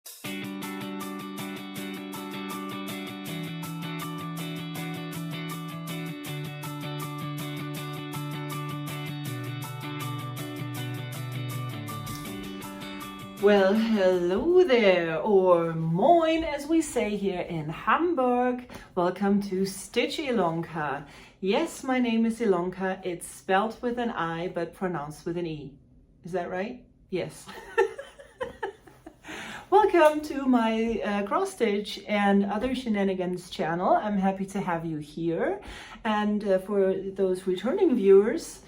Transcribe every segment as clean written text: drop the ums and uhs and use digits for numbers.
Well, hello there, or moin as we say here in Hamburg. Welcome to Stitch-Ilonka. Yes, my name is Ilonka. It's spelled with an I but pronounced with an E. Is that right? Yes. Welcome to my cross stitch and other shenanigans channel. I'm happy to have you here. And for those returning viewers,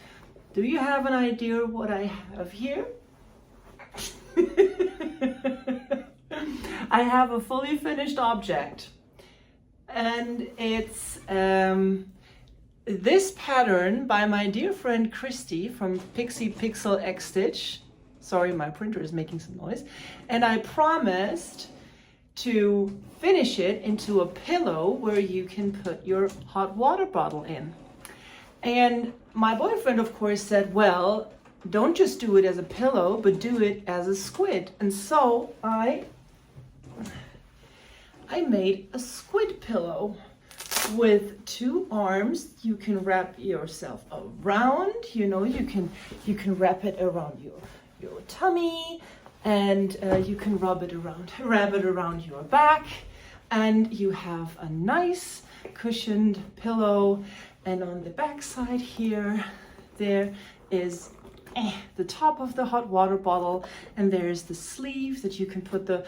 do you have an idea what I have here? I have a fully finished object, and it's this pattern by my dear friend Christy from PixelPixieXSttitch. Sorry, my printer is making some noise. And I promised to finish it into a pillow where you can put your hot water bottle in. And my boyfriend, of course, said, well, don't just do it as a pillow, but do it as a squid. And so I made a squid pillow with two arms. You can wrap yourself around, you know, you can wrap it around your tummy, and you can wrap it around your back, and you have a nice cushioned pillow. And on the back side here, there is the top of the hot water bottle, and there's the sleeve that you can put the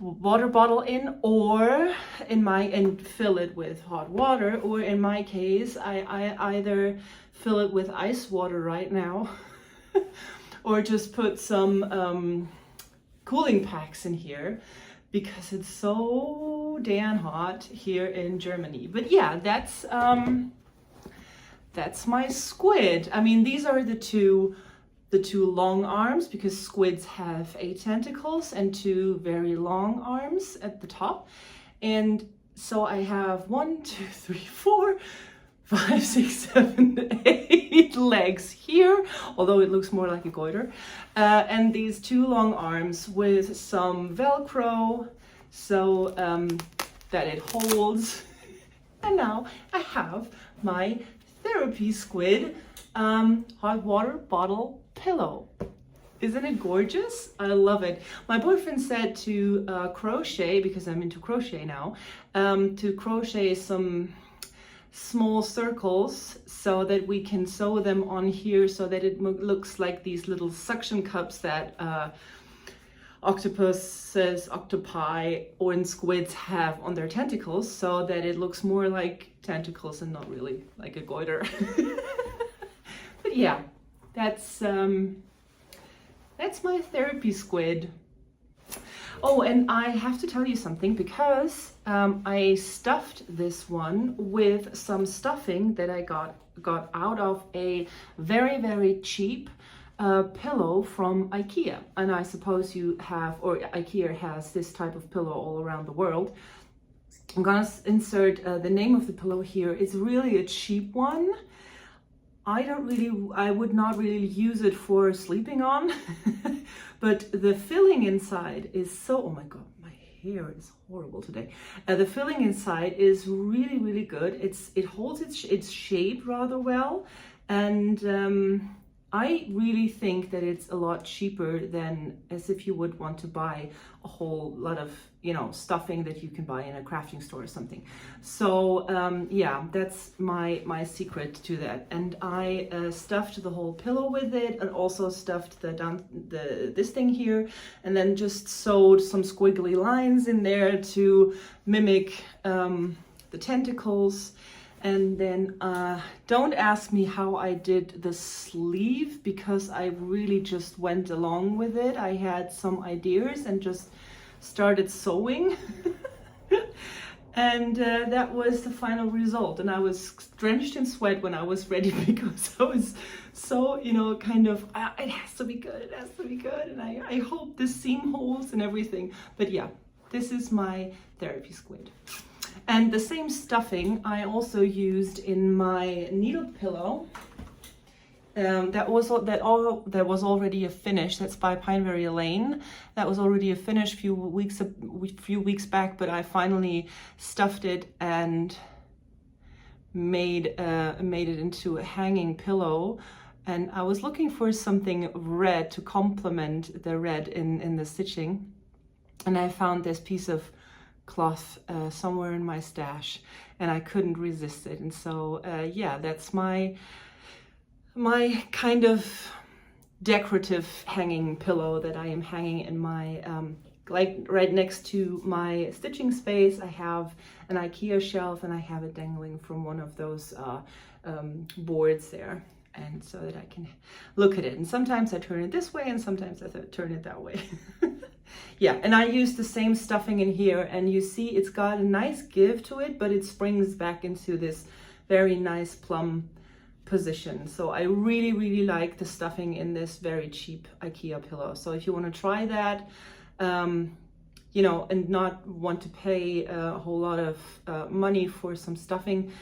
water bottle in, or and fill it with hot water, or in my case I either fill it with ice water right now or just put some cooling packs in here because it's so damn hot here in Germany. But yeah, that's my squid. I mean, these are the two long arms, because squids have 8 tentacles and 2 very long arms at the top. And so I have 1, 2, 3, 4, 5, 6, 7, 8 legs here, although it looks more like a goiter. And these 2 long arms with some Velcro so that it holds. And now I have my therapy squid hot water bottle pillow. Isn't it gorgeous? I love it. My boyfriend said to crochet, because I'm into crochet now, to crochet some small circles so that we can sew them on here so that it looks like these little suction cups that octopuses, octopi, and squids have on their tentacles, so that it looks more like tentacles and not really like a goiter. But yeah, that's my therapy squid. Oh, and I have to tell you something, because I stuffed this one with some stuffing that I got out of a very, very cheap pillow from IKEA. And I suppose you have, or IKEA has this type of pillow all around the world. I'm gonna insert the name of the pillow here. It's really a cheap one. I would not really use it for sleeping on, but the filling inside is so, oh my God, my hair is horrible today. The filling inside is really, really good. It holds its shape rather well, and I really think that it's a lot cheaper than as if you would want to buy a whole lot of, you know, stuffing that you can buy in a crafting store or something. So yeah, that's my secret to that. And I stuffed the whole pillow with it, and also stuffed this thing here, and then just sewed some squiggly lines in there to mimic the tentacles. And then don't ask me how I did the sleeve, because I really just went along with it. I had some ideas and just started sewing. And that was the final result. And I was drenched in sweat when I was ready, because I was so, you know, kind of, it has to be good, it has to be good. And I hope this seam holds and everything. But yeah, this is my therapy squid. And the same stuffing I also used in my needle pillow. that was already a finish. That's by Pineberry Lane. That was already a finish few weeks back, but I finally stuffed it and made it into a hanging pillow. And I was looking for something red to complement the red in the stitching, and I found this piece of cloth somewhere in my stash, and I couldn't resist it. And so yeah, that's my kind of decorative hanging pillow that I am hanging in my like right next to my stitching space. I have an IKEA shelf, and I have it dangling from one of those boards there, and so that I can look at it. And sometimes I turn it this way, and sometimes I turn it that way. Yeah, and I use the same stuffing in here, and you see it's got a nice give to it, but it springs back into this very nice plum position. So I really, really like the stuffing in this very cheap IKEA pillow. So if you want to try that, you know, and not want to pay a whole lot of money for some stuffing,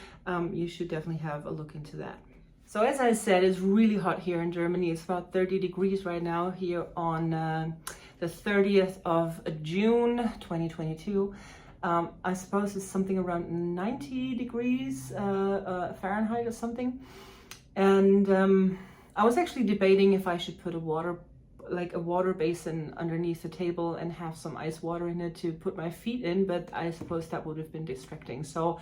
you should definitely have a look into that. So as I said, it's really hot here in Germany. It's about 30 degrees right now here on the 30th of June 2022. I suppose it's something around 90 degrees Fahrenheit or something. And I was actually debating if I should put a water basin underneath the table and have some ice water in it to put my feet in, but I suppose that would have been distracting. So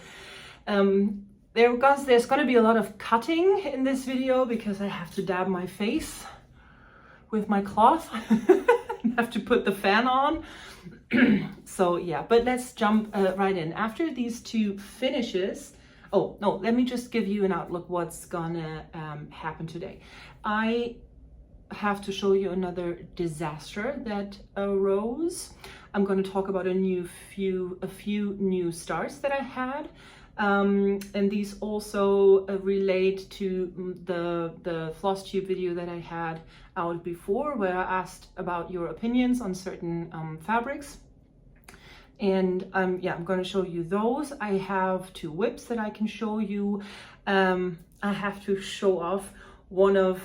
there's going to be a lot of cutting in this video because I have to dab my face with my cloth. I have to put the fan on. So yeah, but let's jump right in. After these two finishes, oh no, let me just give you an outlook what's gonna happen today. I have to show you another disaster that arose. I'm going to talk about a few new starts that I had. And these also relate to the Flosstube video that I had out before, where I asked about your opinions on certain fabrics. And yeah, I'm going to show you those. I have two whips that I can show you. I have to show off one of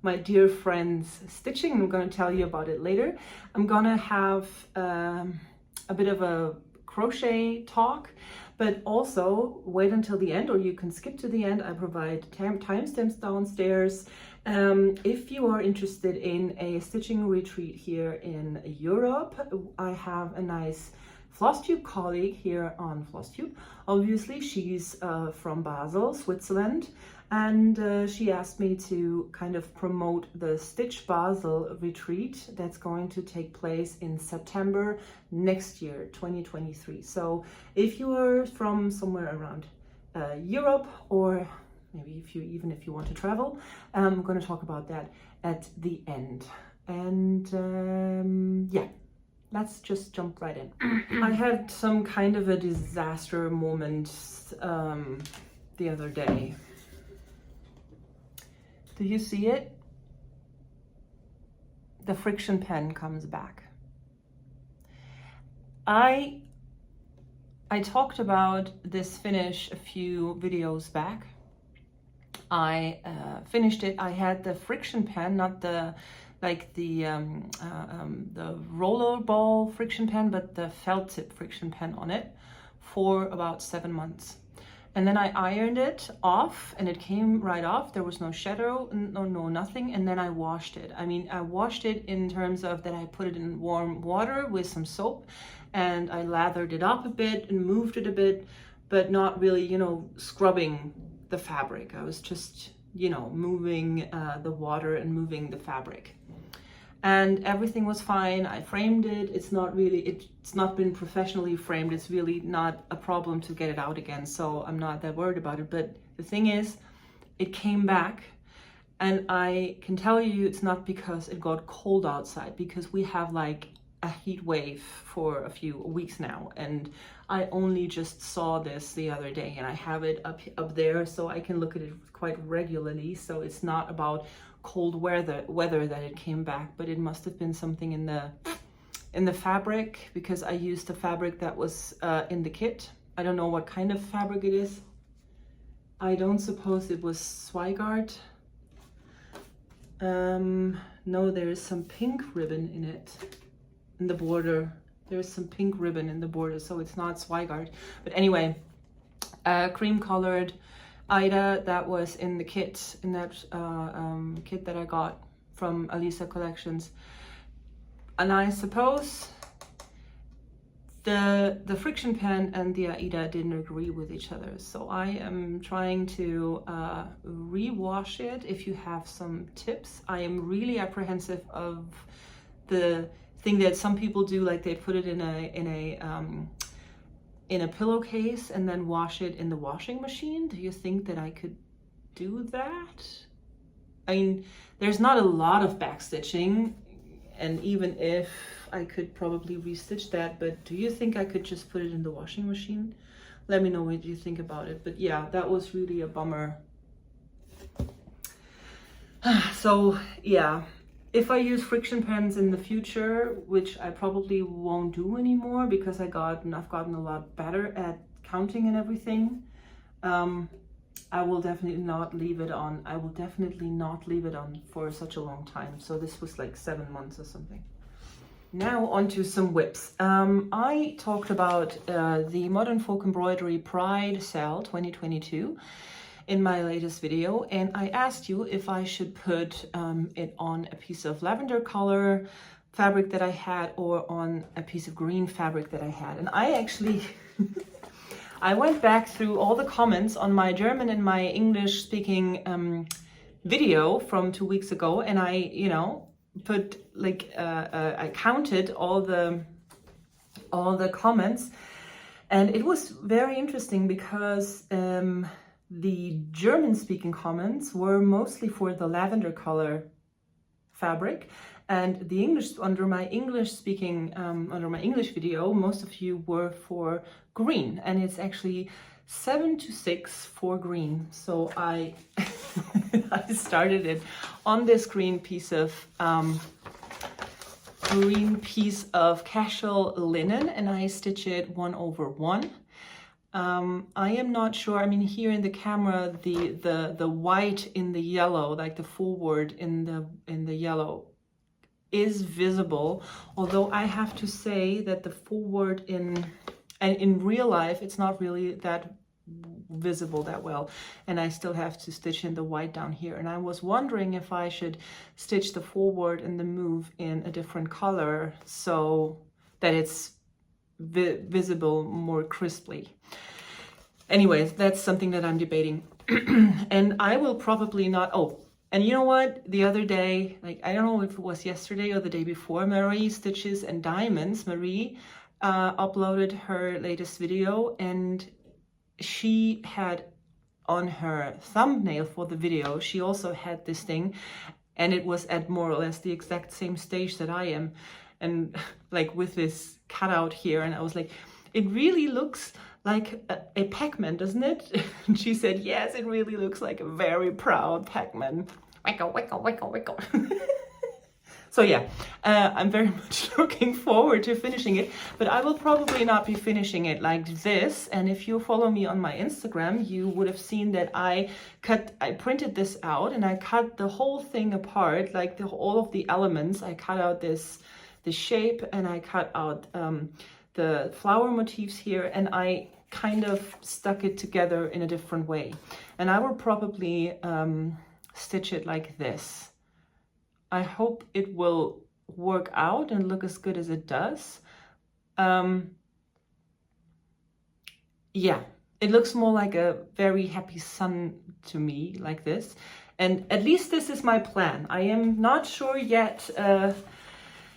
my dear friend's stitching. I'm going to tell you about it later. I'm going to have a bit of a crochet talk, but also wait until the end, or you can skip to the end. I provide timestamps downstairs. If you are interested in a stitching retreat here in Europe, I have a nice Flosstube colleague here on Flosstube. Obviously, she's from Basel, Switzerland, and she asked me to kind of promote the Stitch Basel retreat that's going to take place in September next year, 2023. So if you are from somewhere around Europe, or maybe if you want to travel, I'm going to talk about that at the end. And yeah, let's just jump right in. I had some kind of a disaster moment the other day. Do you see it? The Frixion pen comes back. I talked about this finish a few videos back. I finished it. I had the Frixion pen, not the rollerball Frixion pen, but the felt tip Frixion pen on it for about 7 months. And then I ironed it off, and it came right off. There was no shadow, no nothing. And then I washed it. I mean, I washed it in terms of that I put it in warm water with some soap, and I lathered it up a bit and moved it a bit, but not really, you know, scrubbing the fabric. I was just, you know, moving the water and moving the fabric. And everything was fine. I framed it. It's not been professionally framed. It's really not a problem to get it out again. So I'm not that worried about it. But the thing is, it came back, and I can tell you it's not because it got cold outside, because we have like a heat wave for a few weeks now. And I only just saw this the other day, and I have it up there so I can look at it quite regularly. So it's not about cold weather that it came back, but it must have been something in the fabric, because I used the fabric that was in the kit. I don't know what kind of fabric it is. I don't suppose it was Zweigart. No, there is some pink ribbon in it, in the border. There's some pink ribbon in the border, so it's not Zweigart. But anyway, cream colored Ida that was in the kit, in that kit that I got from Alisa Collections. And I suppose the Frixion pen and the Aida didn't agree with each other. So I am trying to rewash it. If you have some tips, I am really apprehensive of the thing that some people do, like they put it in a pillowcase and then wash it in the washing machine. Do you think that I could do that? I mean, there's not a lot of backstitching, and even if I could probably restitch that, but do you think I could just put it in the washing machine? Let me know what you think about it. But yeah, that was really a bummer. So yeah, if I use Frixion pens in the future, which I probably won't do anymore because I've gotten a lot better at counting and everything, I will definitely not leave it on. I will definitely not leave it on for such a long time. So this was like 7 months or something. Now onto some whips. I talked about the Modern Folk Embroidery Pride Sale 2022 in my latest video, and I asked you if I should put it on a piece of lavender color fabric that I had or on a piece of green fabric that I had. And I actually I went back through all the comments on my German and my English speaking video from 2 weeks ago, and I, you know, put like I counted all the comments, and it was very interesting because the German speaking comments were mostly for the lavender color fabric, and the English, under my English speaking, under my English video, most of you were for green, and it's actually 7-6 for green. So I I started it on this green piece of casual linen, and I stitch it 1/1. I am not sure. I mean, here in the camera, the white in the yellow, like the forward in the yellow, is visible. Although I have to say that the forward in real life, it's not really that visible that well, and I still have to stitch in the white down here. And I was wondering if I should stitch the forward and the move in a different color so that it's visible more crisply. Anyways, that's something that I'm debating. And I will probably not, oh, and you know what, the other day, like I don't know if it was yesterday or the day before, Marie Stitches and Diamonds, Marie uploaded her latest video, and she had on her thumbnail for the video, she also had this thing, and it was at more or less the exact same stage that I am, and like with this cutout here, and I was like, it really looks like a Pac-Man, doesn't it? And she said, yes, it really looks like a very proud Pac-Man. Wicka, wicka, wicka, wicka. So yeah, I'm very much looking forward to finishing it, but I will probably not be finishing it like this. And if you follow me on my Instagram, you would have seen that I printed this out and I cut the whole thing apart, like all of the elements. I cut out the shape, and I cut out the flower motifs here, and I kind of stuck it together in a different way. And I will probably stitch it like this. I hope it will work out and look as good as it does. Yeah, it looks more like a very happy sun to me, like this. And at least this is my plan. I am not sure yet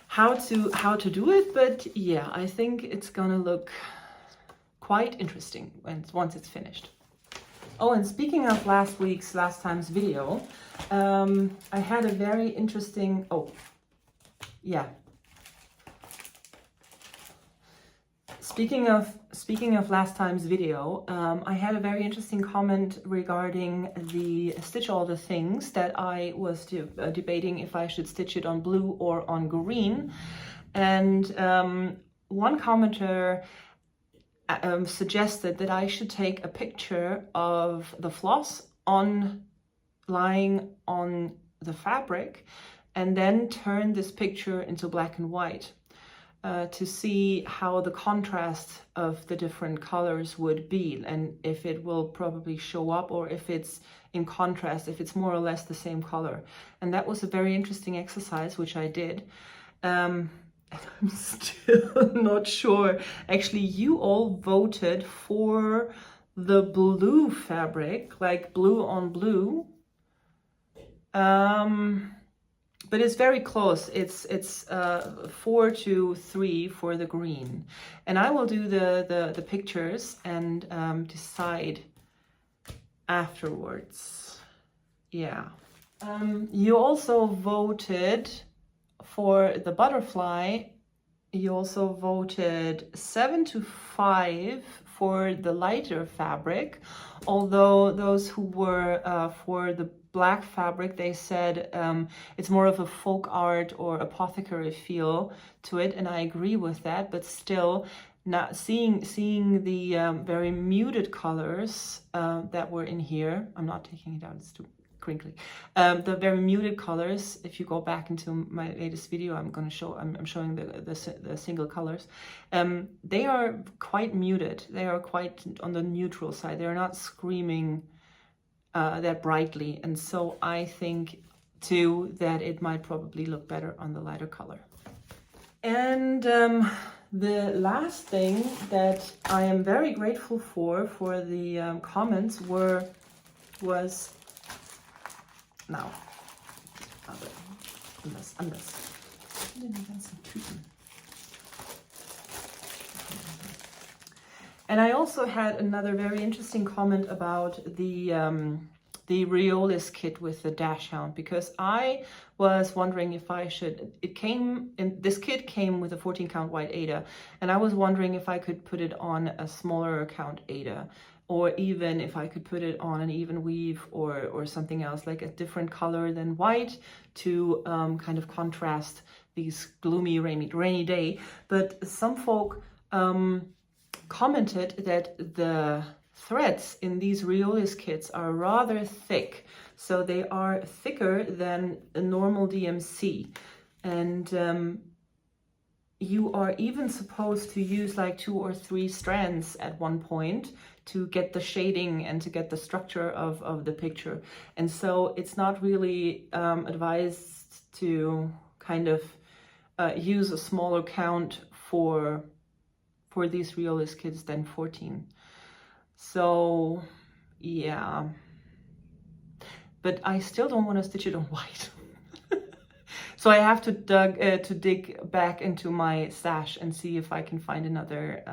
how to do it, but yeah, I think it's gonna look quite interesting once it's finished. Oh, and speaking of last time's video, I had a very interesting, oh, yeah. Speaking of last time's video, I had a very interesting comment regarding the Stitch All the Things that I was debating if I should stitch it on blue or on green. And one commenter suggested that I should take a picture of the floss lying on the fabric and then turn this picture into black and white to see how the contrast of the different colors would be, and if it will probably show up, or if it's in contrast, if it's more or less the same color. And that was a very interesting exercise, which I did. And I'm still not sure. Actually, you all voted for the blue fabric, like blue on blue. But it's very close. It's 4-3 for the green. And I will do the pictures and decide afterwards. Yeah. You also voted for the butterfly. You also voted 7-5 for the lighter fabric, although those who were for the black fabric, they said it's more of a folk art or apothecary feel to it, and I agree with that. But still, not seeing the very muted colors that were in here. I'm not taking it out, it's too crinkly. The very muted colors, if you go back into my latest video, I'm showing the single colors. They are quite muted. They are quite on the neutral side. They're not screaming that brightly, and so I think too that it might probably look better on the lighter color. And the last thing that I am very grateful for the comments was now anders. And I also had another very interesting comment about the Riolis kit with the dash hound, because I was wondering if I should, this kit came with a 14 count white Ada, and I was wondering if I could put it on a smaller count Ada, or even if I could put it on an even weave or something else, like a different color than white to kind of contrast these gloomy rainy day. But some folk commented that the threads in these Riolis kits are rather thick, so they are thicker than a normal DMC, and you are even supposed to use like 2 or 3 strands at one point to get the shading and to get the structure of the picture. And so it's not really advised to kind of use a smaller count for these Riolis kits than 14. So yeah, but I still don't want to stitch it on white. So I have to dig back into my stash and see if I can find another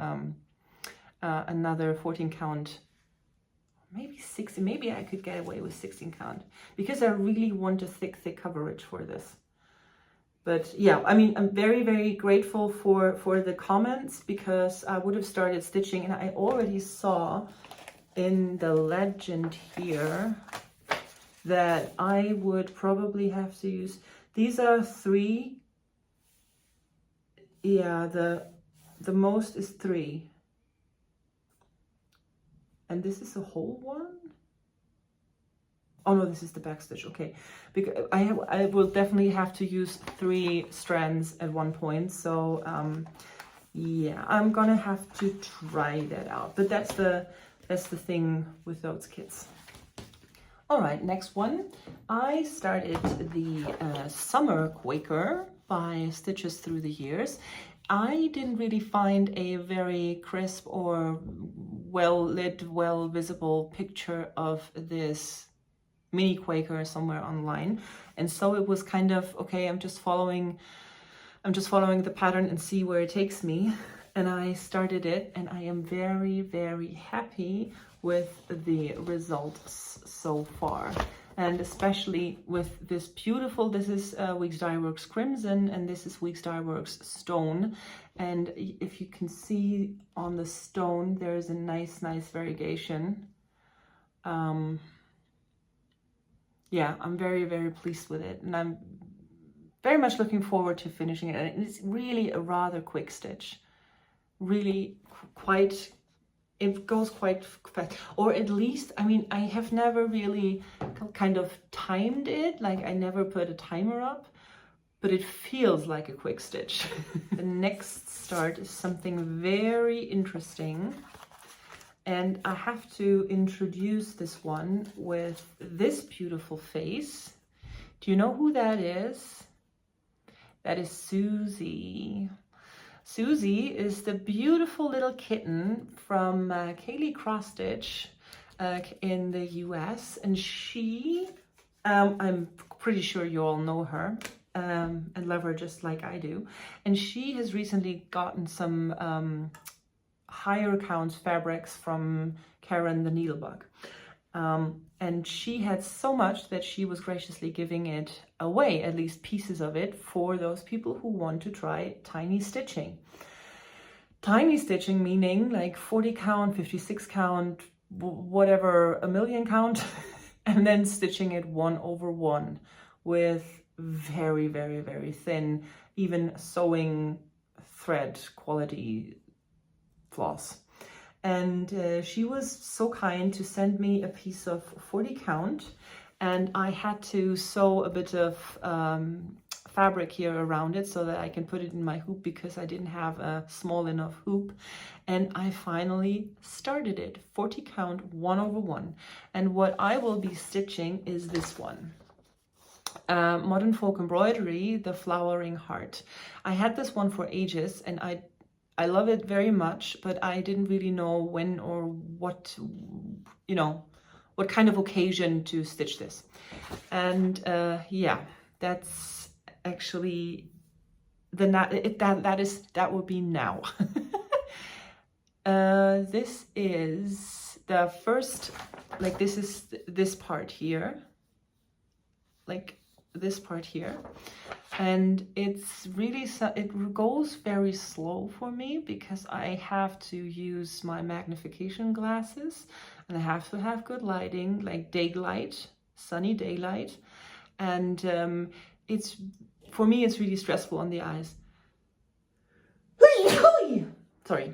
14 count, maybe 16. Maybe I could get away with 16 count, because I really want a thick coverage for this. But yeah, I mean, I'm very, very grateful for the comments, because I would have started stitching, and I already saw in the legend here that I would probably have to use, these are 3. Yeah, the most is 3. And this is a whole one? Oh no, this is the back stitch, okay. Because I will definitely have to use 3 strands at one point. So yeah, I'm gonna have to try that out. But that's the thing with those kits. All right, next one. I started the Summer Quaker by Stitches Through the Years. I didn't really find a very crisp or well-lit, well-visible picture of this mini Quaker somewhere online, and so it was kind of okay, I'm just following the pattern and see where it takes me. And I started it, and I am very, very happy with the results so far, and especially with this beautiful, this is Weeks Dye Works Crimson, and this is Weeks Dye Works Stone. And if you can see on the stone, there is a nice variegation. Yeah, I'm very, very pleased with it, and I'm very much looking forward to finishing it. And it's really a rather quick stitch, really quite it goes quite fast, or at least, I mean, I have never really kind of timed it, like I never put a timer up, but it feels like a quick stitch. The next start is something very interesting, and I have to introduce this one with this beautiful face. Do you know who that is? That is Susie. Susie is the beautiful little kitten from Kaylee Cross Stitch in the US, and she, I'm pretty sure you all know her and love her just like I do, and she has recently gotten some higher count fabrics from Karen the Needlebug. And she had so much that she was graciously giving it away, at least pieces of it, for those people who want to try tiny stitching. Tiny stitching meaning like 40 count, 56 count, whatever, a million count, and then stitching it 1/1 with very, very, very thin, even sewing thread quality floss. And she was so kind to send me a piece of 40 count, and I had to sew a bit of fabric here around it so that I can put it in my hoop, because I didn't have a small enough hoop. And I finally started it, 40 count, 1/1. And what I will be stitching is this one. Modern Folk Embroidery, the Flowering Heart. I had this one for ages, and I love it very much, but I didn't really know when or what, you know, what kind of occasion to stitch this. And yeah, that's actually that would be now. This is the first, like this is this part here, like this part here. And it's really, it goes very slow for me because I have to use my magnification glasses, and I have to have good lighting, like daylight, sunny daylight. And it's, for me, it's really stressful on the eyes. Sorry.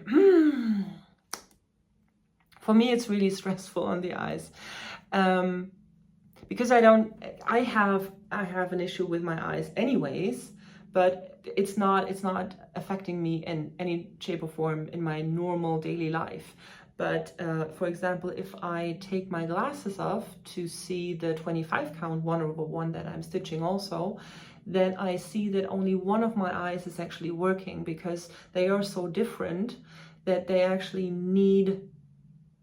For me, it's really stressful on the eyes. Because I have an issue with my eyes anyways, but it's not affecting me in any shape or form in my normal daily life. But for example, if I take my glasses off to see the 25 count 1/1 that I'm stitching also, then I see that only one of my eyes is actually working, because they are so different that they actually need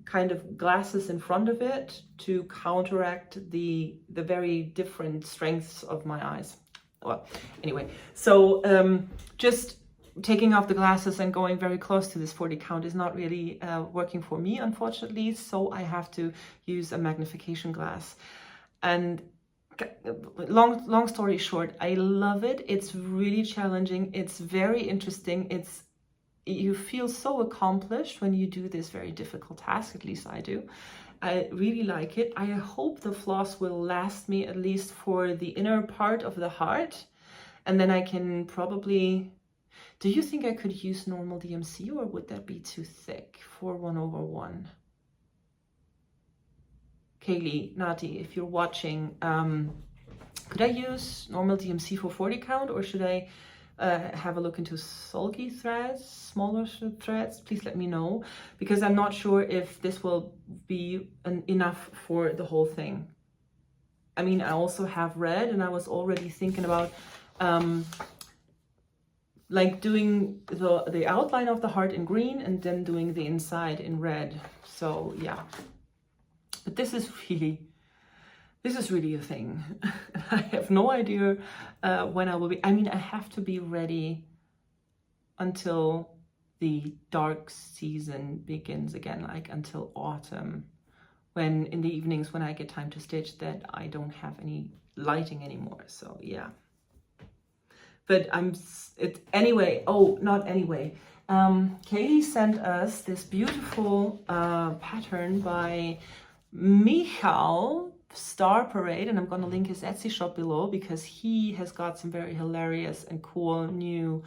kind of glasses in front of it to counteract the very different strengths of my eyes. Well, anyway, so just taking off the glasses and going very close to this 40 count is not really working for me, unfortunately, so I have to use a magnification glass. And long story short, I love it. It's really challenging. It's very interesting. You feel so accomplished when you do this very difficult task, at least I do. I really like it. I hope the floss will last me at least for the inner part of the heart, and then I can probably, do you think I could use normal DMC, or would that be too thick for 1/1? Kaylee, Nati, if you're watching, could I use normal DMC for 40 count, or should I have a look into sulky threads, smaller threads? Please let me know, because I'm not sure if this will be enough for the whole thing. I mean, I also have red, and I was already thinking about like doing the outline of the heart in green and then doing the inside in red. So yeah, but this is really a thing. I have no idea when I will be, I mean, I have to be ready until the dark season begins again, like until autumn, when in the evenings when I get time to stitch, that I don't have any lighting anymore. So yeah, but Kaylee sent us this beautiful pattern by Michal, Star Parade, and I'm going to link his Etsy shop below, because he has got some very hilarious and cool new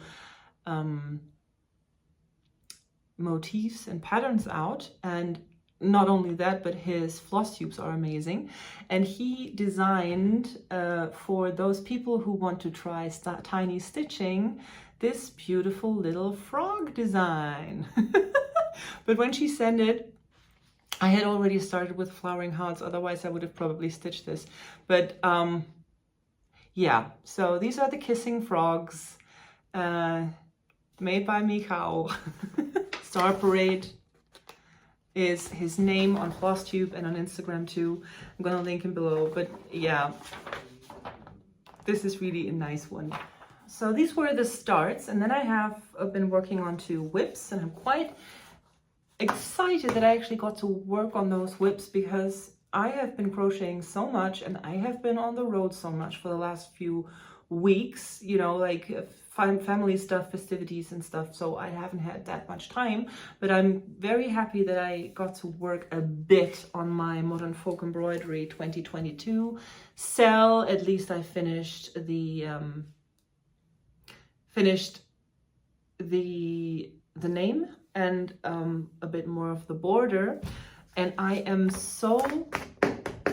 motifs and patterns out, and not only that, but his floss tubes are amazing. And he designed for those people who want to try tiny stitching this beautiful little frog design. But when she sent it, I had already started with flowering hearts, otherwise I would have probably stitched this. But yeah, so these are the kissing frogs made by Michal. Star Parade is his name on Flosstube and on Instagram too. I'm gonna link him below, but yeah, this is really a nice one. So these were the starts, and then I have been working on 2 whips, and I'm quite excited that I actually got to work on those whips because I have been crocheting so much and I have been on the road so much for the last few weeks, you know, like family stuff, festivities and stuff, so I haven't had that much time, but I'm very happy that I got to work a bit on my Modern Folk Embroidery 2022 cell. At least I finished the name and a bit more of the border, and I am so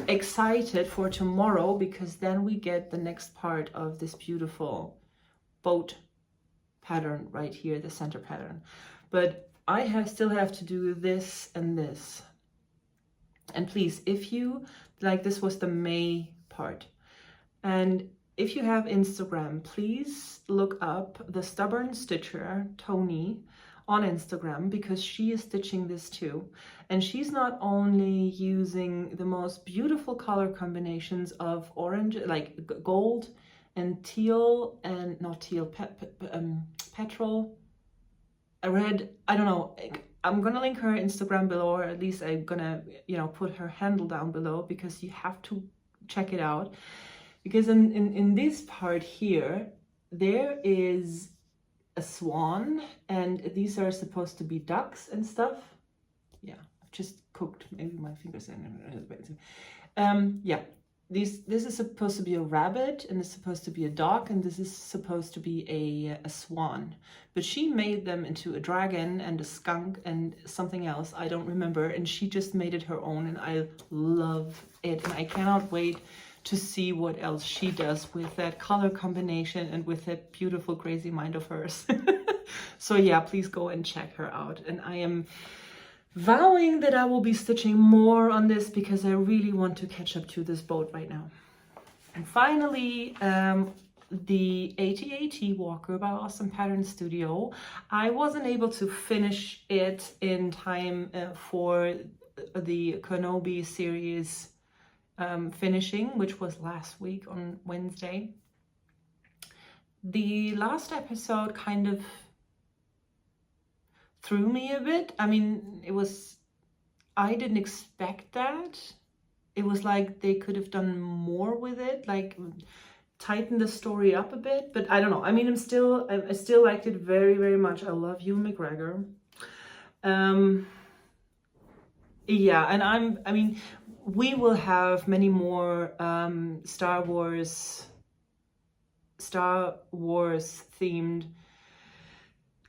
excited for tomorrow because then we get the next part of this beautiful boat pattern right here, the center pattern. But I still have to do this and this. And please, if you like, this was the May part, and if you have Instagram, please look up the Stubborn Stitcher Tony on Instagram, because she is stitching this too, and she's not only using the most beautiful color combinations of orange, like gold and teal, and not teal, petrol, red, I don't know. I'm gonna link her Instagram below, or at least I'm gonna, you know, put her handle down below, because you have to check it out. Because in this part here, there is a swan, and these are supposed to be ducks and stuff. Yeah, I've just cooked maybe my fingers in. Yeah, this is supposed to be a rabbit, and it's supposed to be a duck, and this is supposed to be a swan. But she made them into a dragon and a skunk and something else, I don't remember, and she just made it her own, and I love it, and I cannot wait to see what else she does with that color combination and with that beautiful crazy mind of hers. So yeah, please go and check her out. And I am vowing that I will be stitching more on this because I really want to catch up to this boat right now. And finally, the AT-AT Walker by Awesome Pattern Studio. I wasn't able to finish it in time for the Konobi series finishing, which was last week on Wednesday. The last episode kind of threw me a bit. I mean, I didn't expect that. It was like they could have done more with it, like tighten the story up a bit, but I don't know. I mean, I still liked it very, very much. I love Ewan McGregor. Yeah, and I mean, we will have many more Star Wars themed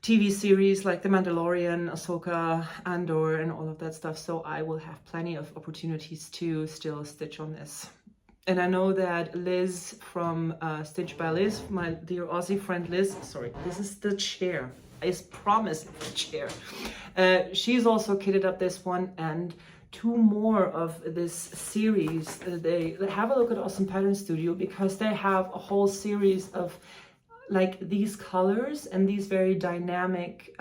TV series like The Mandalorian, Ahsoka, Andor, and all of that stuff. So I will have plenty of opportunities to still stitch on this. And I know that Liz from Stitch by Liz, my dear Aussie friend Liz, sorry, this is the chair. I promise it's the chair. She's also kitted up this one and 2 more of this series. They have a look at Awesome Pattern Studio, because they have a whole series of like these colors and these very dynamic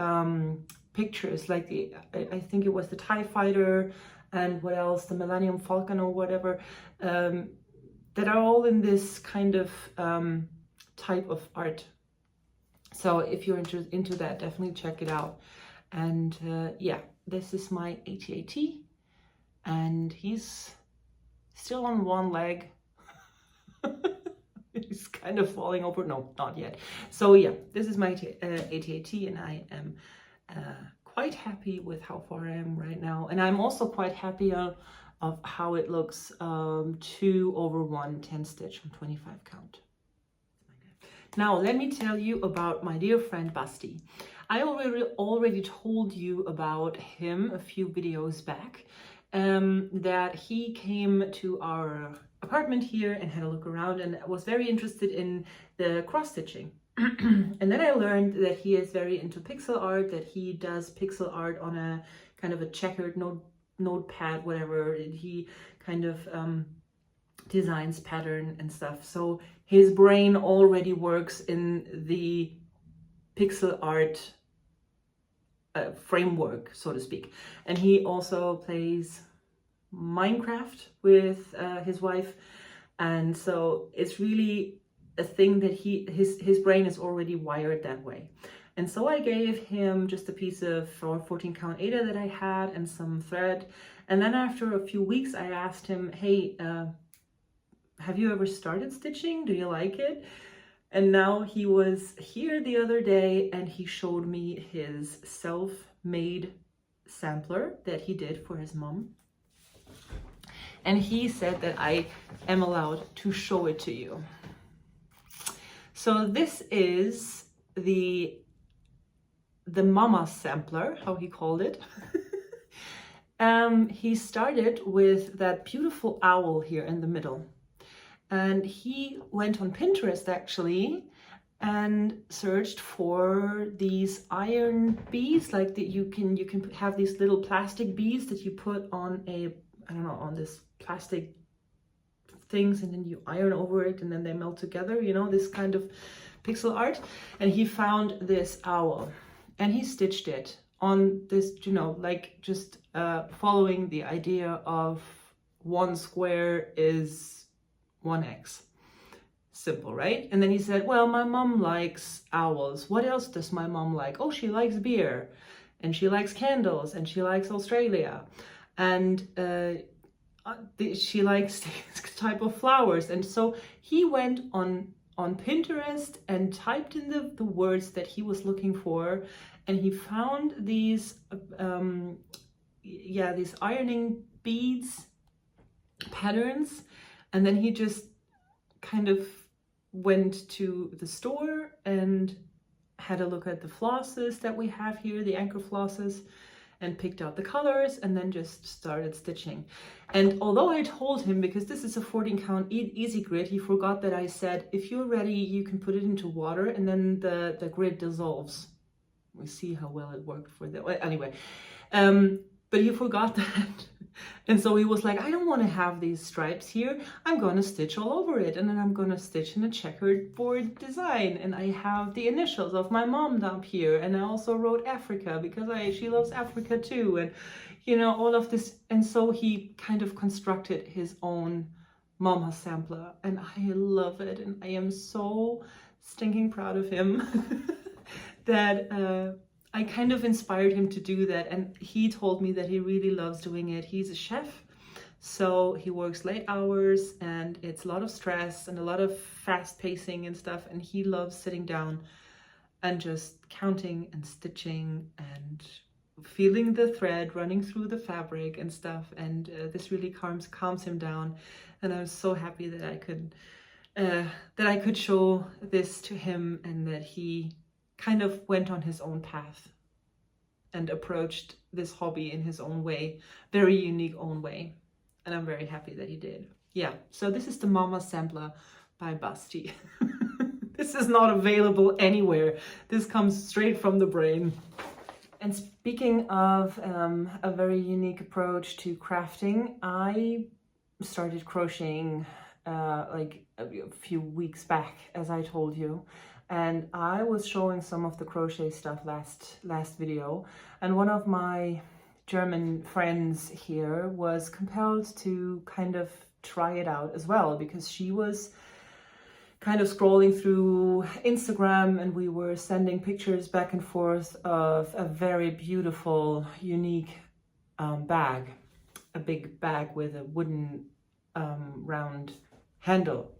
pictures, like I think it was the TIE Fighter and what else, the Millennium Falcon or whatever, that are all in this kind of type of art. So if you're into that, definitely check it out. And yeah, this is my AT-AT, and he's still on one leg. He's kind of falling over. No, not yet. So yeah, this is my AT-AT, and I am quite happy with how far I am right now. And I'm also quite happy of how it looks 2 over 1 10 stitch on 25 count. Now let me tell you about my dear friend Basti. I already told you about him a few videos back, that he came to our apartment here and had a look around and was very interested in the cross-stitching. And then I learned that he is very into pixel art, that he does pixel art on a kind of a checkered notepad, whatever. He kind of designs pattern and stuff. So his brain already works in the pixel art framework, so to speak. And he also plays Minecraft with his wife. And so it's really a thing that his brain is already wired that way. And so I gave him just a piece of 14 count Ada that I had and some thread. And then after a few weeks, I asked him, hey, have you ever started stitching? Do you like it? And now he was here the other day and he showed me his self-made sampler that he did for his mom. And he said that I am allowed to show it to you. So this is the Momma-Sampler, how he called it. He started with that beautiful owl here in the middle. And he went on Pinterest actually and searched for these iron beads, like that you can have these little plastic beads that you put on a, I don't know, on this plastic things, and then you iron over it and then they melt together, you know, this kind of pixel art. And he found this owl and he stitched it on this, you know, like just following the idea of 1 square is 1x. Simple, right? And then he said, well, my mom likes owls. What else does my mom like? Oh, she likes beer and she likes candles and she likes Australia. And she likes this type of flowers. And so he went on Pinterest and typed in the words that he was looking for, and he found these these ironing beads patterns. And then he just kind of went to the store and had a look at the flosses that we have here, the anchor flosses, and picked out the colors and then just started stitching. And although I told him, because this is a 14 count easy grid, he forgot that I said, if you're ready, you can put it into water and then the grid dissolves. We see how well it worked for the, anyway. But he forgot that. And so he was like, I don't want to have these stripes here. I'm going to stitch all over it. And then I'm going to stitch in a checkered board design. And I have the initials of my mom up here. And I also wrote Africa because she loves Africa too. And, you know, all of this. And so he kind of constructed his own Momma-Sampler. And I love it. And I am so stinking proud of him that I kind of inspired him to do that, and he told me that he really loves doing it. He's a chef, so he works late hours and it's a lot of stress and a lot of fast pacing and stuff, and he loves sitting down and just counting and stitching and feeling the thread running through the fabric and stuff, and this really calms him down. And I'm so happy that I could show this to him, and that he kind of went on his own path and approached this hobby in his own way, very unique own way. And I'm very happy that he did. Yeah, so this is the Momma-Sampler by Basti. This is not available anywhere. This comes straight from the brain. And speaking of a very unique approach to crafting, I started crocheting like a few weeks back, as I told you. And I was showing some of the crochet stuff last video, and one of my German friends here was compelled to kind of try it out as well, because she was kind of scrolling through Instagram and we were sending pictures back and forth of a very beautiful, unique bag, a big bag with a wooden round handle.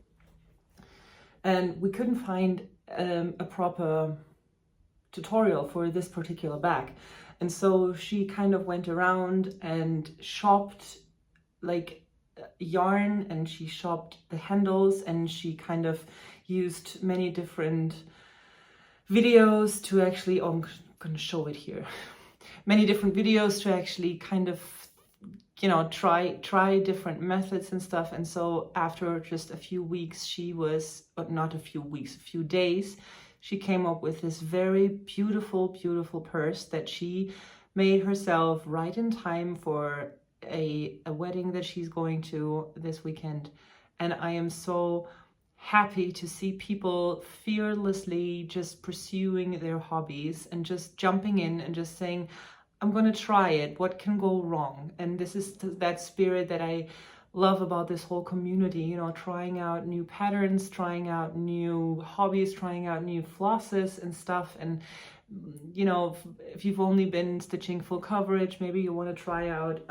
And we couldn't find a proper tutorial for this particular bag, and so she kind of went around and shopped like yarn, and she shopped the handles, and she kind of used many different videos to actually going to show it here, many different videos to actually kind of, you know, try different methods and stuff. And so after just a few weeks, she was, but not a few weeks, a few days, she came up with this very beautiful, beautiful purse that she made herself right in time for a wedding that she's going to this weekend. And I am so happy to see people fearlessly just pursuing their hobbies and just jumping in and just saying, I'm going to try it. What can go wrong? And this is that spirit that I love about this whole community, you know, trying out new patterns, trying out new hobbies, trying out new flosses and stuff. And, you know, if you've only been stitching full coverage, maybe you want to try out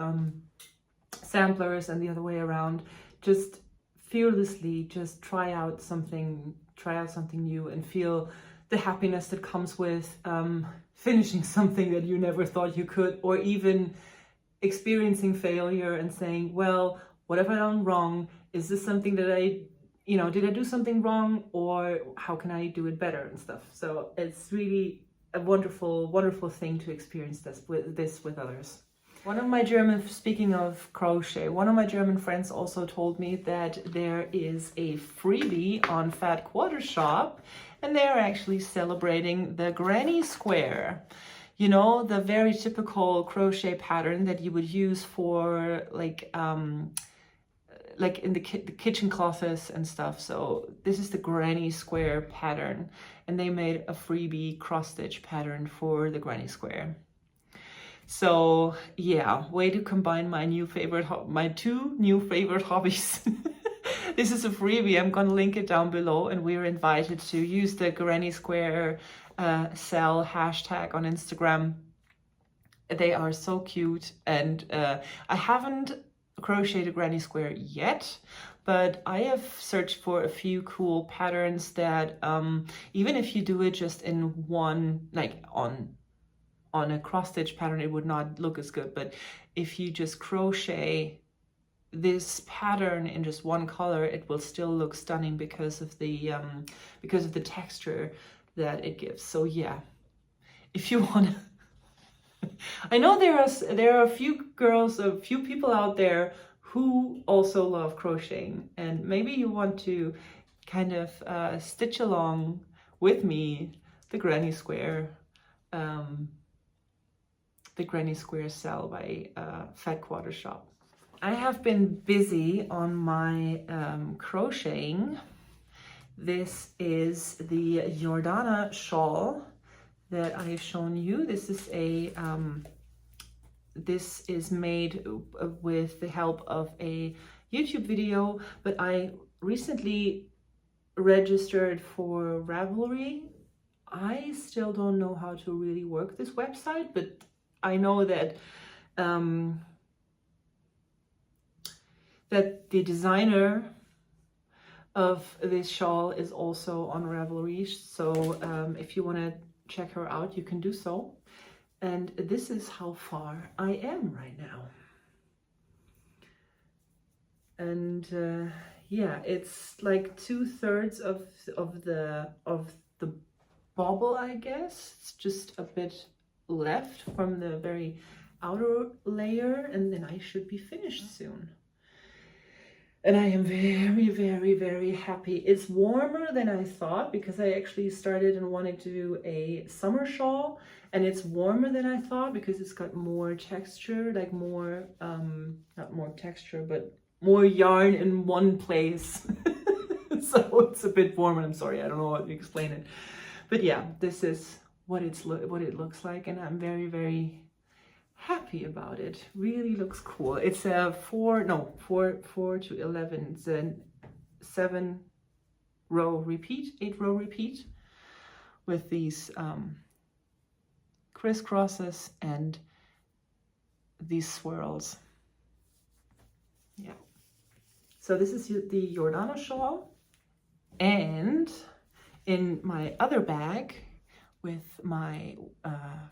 samplers and the other way around. Just fearlessly just try out something new and feel the happiness that comes with finishing something that you never thought you could, or even experiencing failure and saying, well, what have I done wrong? Is this something that you know, did I do something wrong, or how can I do it better and stuff? So it's really a wonderful, wonderful thing to experience this with others. Speaking of crochet, one of my German friends also told me that there is a freebie on Fat Quarter Shop, and they're actually celebrating the granny square. You know, the very typical crochet pattern that you would use for like in the kitchen clothes and stuff. So this is the granny square pattern, and they made a freebie cross stitch pattern for the granny square. So yeah, way to combine my two new favorite hobbies. This is a freebie. I'm gonna link it down below, and we're invited to use the granny square sell hashtag on Instagram. They are so cute, and I haven't crocheted a granny square yet, but I have searched for a few cool patterns that even if you do it just in one, like on a cross stitch pattern, it would not look as good. But if you just crochet this pattern in just one color, it will still look stunning because of the texture that it gives. So yeah, if you want to, I know there are a few people out there who also love crocheting, and maybe you want to kind of stitch along with me the granny square. The granny square sell by Fat Quarter Shop. I have been busy on my crocheting. This is the Jordana shawl that I have shown you. This is a this is made with the help of a YouTube video, but I recently registered for Ravelry. I still don't know how to really work this website, but I know that that the designer of this shawl is also on Ravelry. So if you want to check her out, you can do so. And this is how far I am right now. And yeah, it's like 2/3 of the bobble, I guess. It's just a bit left from the very outer layer, and then I should be finished soon. And I am very, very, very happy. It's warmer than I thought, because I actually started and wanted to do a summer shawl, and it's warmer than I thought because it's got more texture, like more, not more texture, but more yarn in one place. So it's a bit warmer. I'm sorry, I don't know how to explain it. But yeah, this is what it looks like, and I'm very, very happy about it. Really looks cool. It's a 4 to 11. It's a 7-row repeat, 8-row repeat with these crisscrosses and these swirls. Yeah. So this is the Jordana shawl, and in my other bag, with my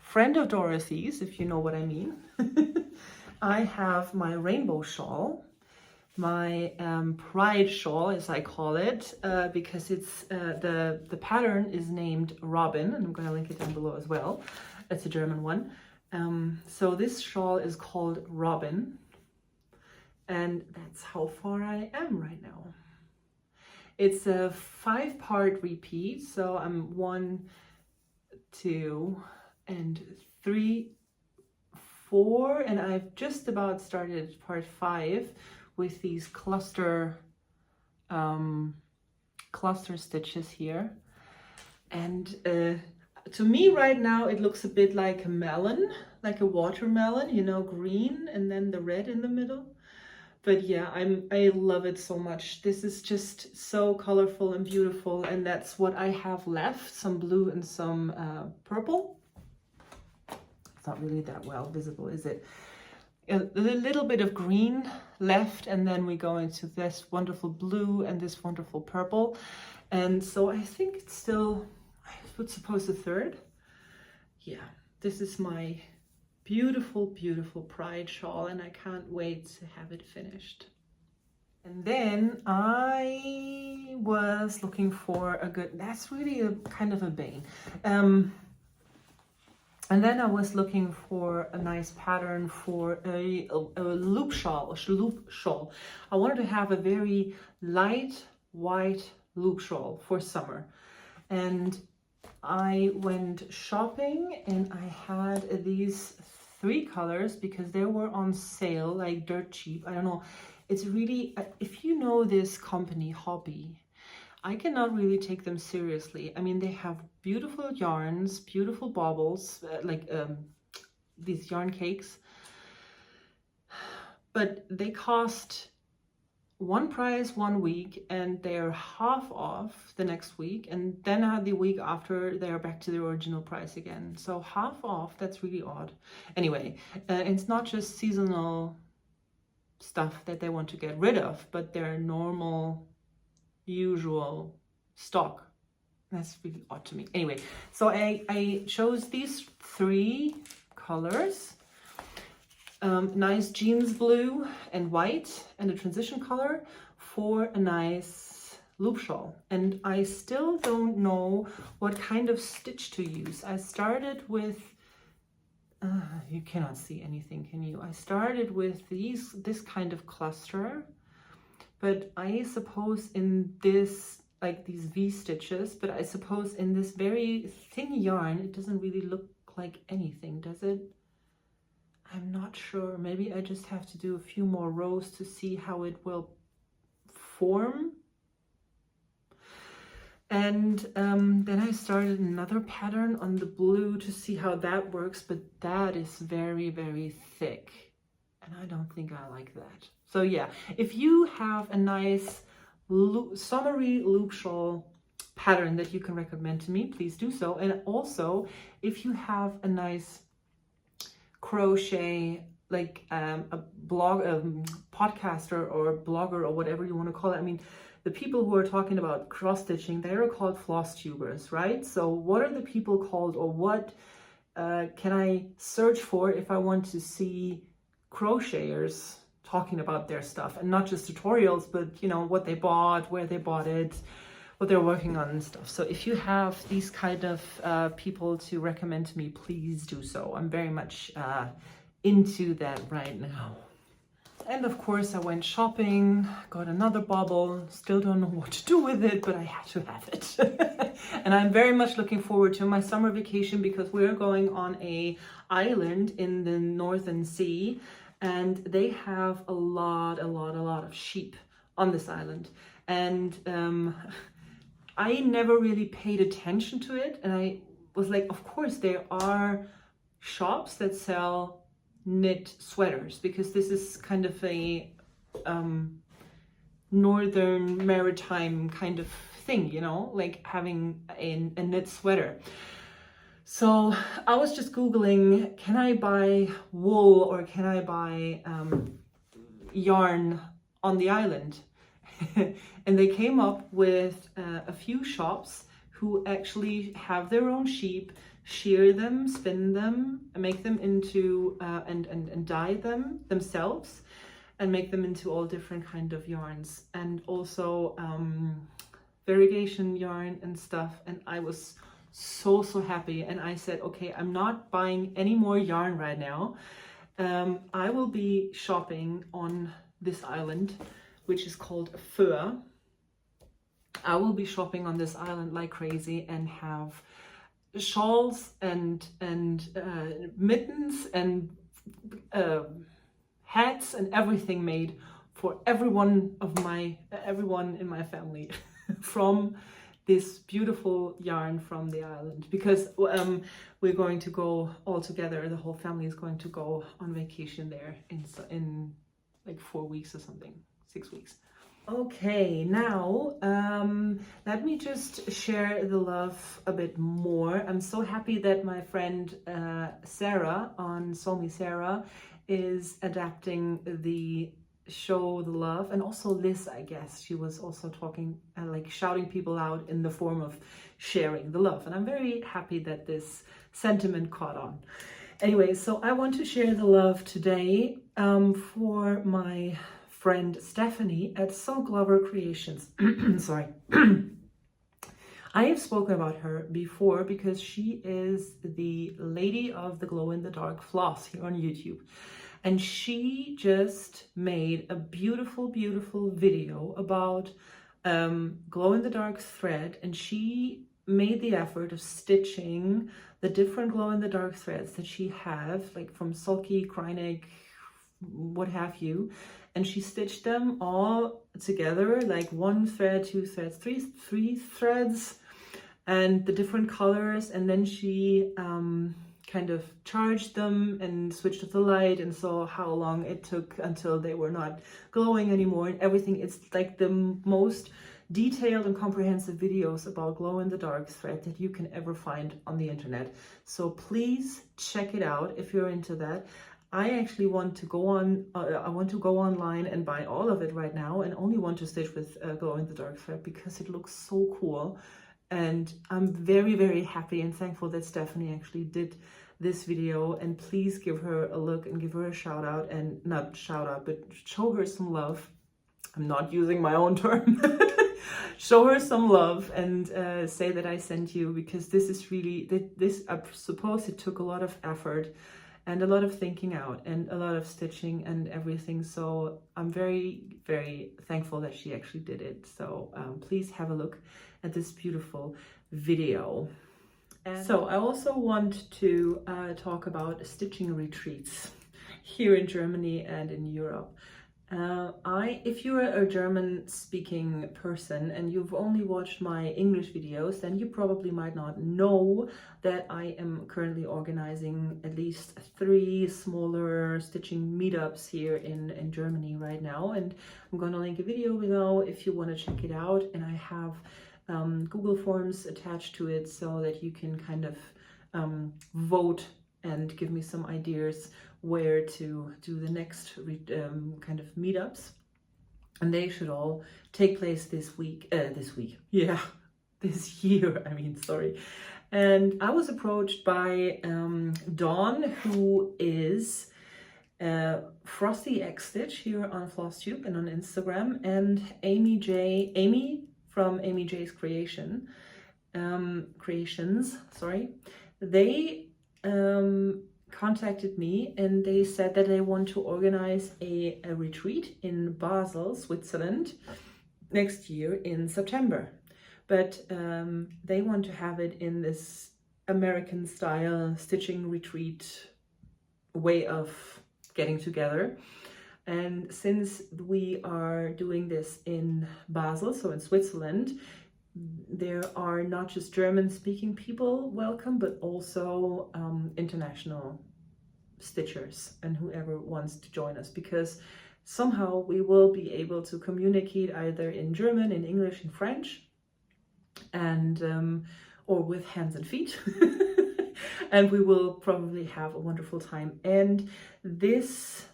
friend of Dorothy's, if you know what I mean, I have my rainbow shawl, my pride shawl, as I call it, because it's the pattern is named Robin, and I'm going to link it down below as well. It's a German one. So this shawl is called Robin, and that's how far I am right now. It's a 5-part repeat, so I'm 1, 2, and 3, 4, and I've just about started part 5 with these cluster stitches here. And to me right now it looks a bit like a melon, like a watermelon, you know, green and then the red in the middle. But yeah, I love it so much. This is just so colorful and beautiful, and that's what I have left, some blue and some purple. It's not really that well visible, is it? A little bit of green left, and then we go into this wonderful blue and this wonderful purple. And so I think it's still, I would suppose, a third. Yeah, this is my beautiful, beautiful pride shawl, and I can't wait to have it finished. And then I was looking for a good, that's really a kind of a bane. And then I was looking for a nice pattern for a loop shawl, I wanted to have a very light white loop shawl for summer. And I went shopping and I had these 3 colors because they were on sale, like dirt cheap. I don't know. It's really, if you know this company, Hobby, I cannot really take them seriously. I mean, they have beautiful yarns, beautiful baubles, like these yarn cakes, but they cost one price 1 week and they're half off the next week, and then the week after they're back to the original price again. So half off, that's really odd. Anyway, it's not just seasonal stuff that they want to get rid of, but their normal usual stock. That's really odd to me. Anyway, so I chose these 3 colors. Nice jeans blue and white and a transition color for a nice loop shawl. And I still don't know what kind of stitch to use. I started with, you cannot see anything, can you? I started with this kind of cluster, but I suppose in this, like these V stitches, but I suppose in this very thin yarn, it doesn't really look like anything, does it? I'm not sure. Maybe I just have to do a few more rows to see how it will form. And then I started another pattern on the blue to see how that works, but that is very, very thick. And I don't think I like that. So yeah, if you have a nice summery loop shawl pattern that you can recommend to me, please do so. And also, if you have a nice crochet, like a podcaster or blogger or whatever you want to call it. I mean, the people who are talking about cross stitching, they are called Flosstubers, right? So what are the people called, or what can I search for if I want to see crocheters talking about their stuff, and not just tutorials, but you know, what they bought, where they bought it, what they're working on and stuff. So if you have these kind of people to recommend to me, please do so. I'm very much into that right now. And of course I went shopping, got another bauble, still don't know what to do with it, but I had to have it. And I'm very much looking forward to my summer vacation because we're going on a island in the Northern Sea, and they have a lot of sheep on this island. And I never really paid attention to it, and I was like, of course there are shops that sell knit sweaters, because this is kind of a northern maritime kind of thing, you know, like having a knit sweater. So I was just Googling, can I buy wool or can I buy yarn on the island? And they came up with a few shops who actually have their own sheep, shear them, spin them, make them into and dye them themselves, and make them into all different kind of yarns, and also variegation yarn and stuff. And I was so happy, and I said, okay, I'm not buying any more yarn right now. I will be shopping on this island, which is called Föhr. I will be shopping on this island like crazy and have shawls and mittens and hats and everything made for everyone in my family from this beautiful yarn from the island, because we're going to go all together. The whole family is going to go on vacation there in like 4 weeks or something, 6 weeks. Okay, now let me just share the love a bit more. I'm so happy that my friend Sarah on Somi Sarah is adapting the show the love, and also Liz, I guess she was also talking like shouting people out in the form of sharing the love, and I'm very happy that this sentiment caught on. Anyway, so I want to share the love today for my friend Stephanie at Sew Glover Creations. Sorry. I have spoken about her before because she is the lady of the glow in the dark floss here on YouTube. And she just made a beautiful video about glow in the dark thread, and she made the effort of stitching the different glow in the dark threads that she have, like from sulky, Kreinig, what have you, and she stitched them all together, like 1 thread, 2 threads, three threads, and the different colors, and then she kind of charged them and switched off the light and saw how long it took until they were not glowing anymore and everything. It's like the most detailed and comprehensive videos about glow in the dark thread that you can ever find on the internet. So please check it out if you're into that. I actually want to go on, I want to go online and buy all of it right now, and only want to stitch with glow in the dark thread because it looks so cool. And I'm very happy and thankful that Stephanie actually did this video, and please give her a look and give her a shout out, and not shout out, but show her some love. I'm not using my own term. Show her some love and say that I sent you, because this is really, I suppose it took a lot of effort and a lot of thinking out and a lot of stitching and everything. So I'm very thankful that she actually did it. So please have a look at this beautiful video. And so I also want to talk about stitching retreats here in Germany and in Europe. If you're a German-speaking person and you've only watched my English videos, then you probably might not know that I am currently organizing at least 3 smaller stitching meetups here in Germany right now. And I'm going to link a video below if you want to check it out. And I have Google Forms attached to it so that you can kind of vote and give me some ideas where to do the next kind of meetups, and they should all take place this year, I mean, sorry. And I was approached by Dawn, who is FrosstyXSttitch here on Flosstube and on Instagram, and Amy from Amy J's Creations, sorry. They contacted me and they said that they want to organize a retreat in Basel, Switzerland next year in September. But they want to have it in this American style stitching retreat way of getting together. And since we are doing this in Basel, so in Switzerland, there are not just German-speaking people welcome, but also international stitchers and whoever wants to join us, because somehow we will be able to communicate either in German, in English, in French, and or with hands and feet. And we will probably have a wonderful time. And this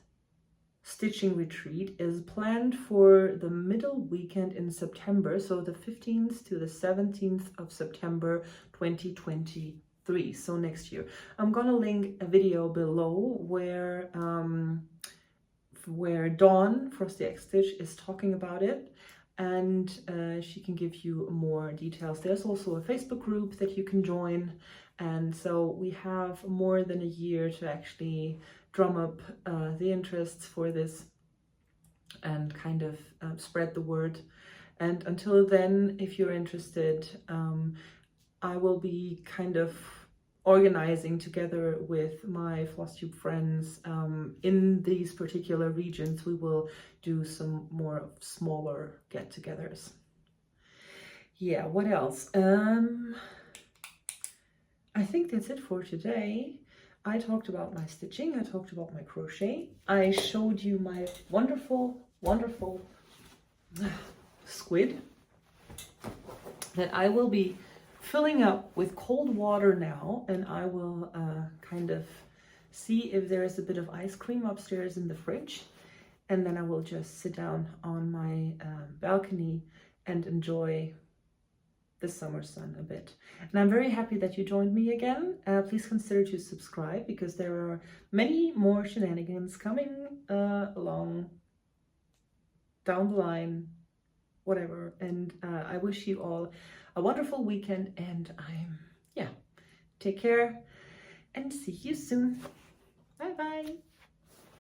stitching retreat is planned for the middle weekend in September, so the 15th to the 17th of September 2023, so next year. I'm gonna link a video below where Dawn FrosstyXSttitch is talking about it. and she can give you more details. There's also a Facebook group that you can join, and so we have more than a year to actually drum up the interests for this and kind of spread the word. And until then, if you're interested, I will be kind of organizing together with my Flosstube friends in these particular regions. We will do some more smaller get-togethers. Yeah, what else? I think that's it for today. I talked about my stitching, I talked about my crochet, I showed you my wonderful, wonderful squid that I will be filling up with cold water now, and I will kind of see if there is a bit of ice cream upstairs in the fridge, and then I will just sit down on my balcony and enjoy the summer sun a bit. And I'm very happy that you joined me again. Please consider to subscribe, because there are many more shenanigans coming along down the line, whatever. And I wish you all a wonderful weekend, and take care and see you soon. Bye bye.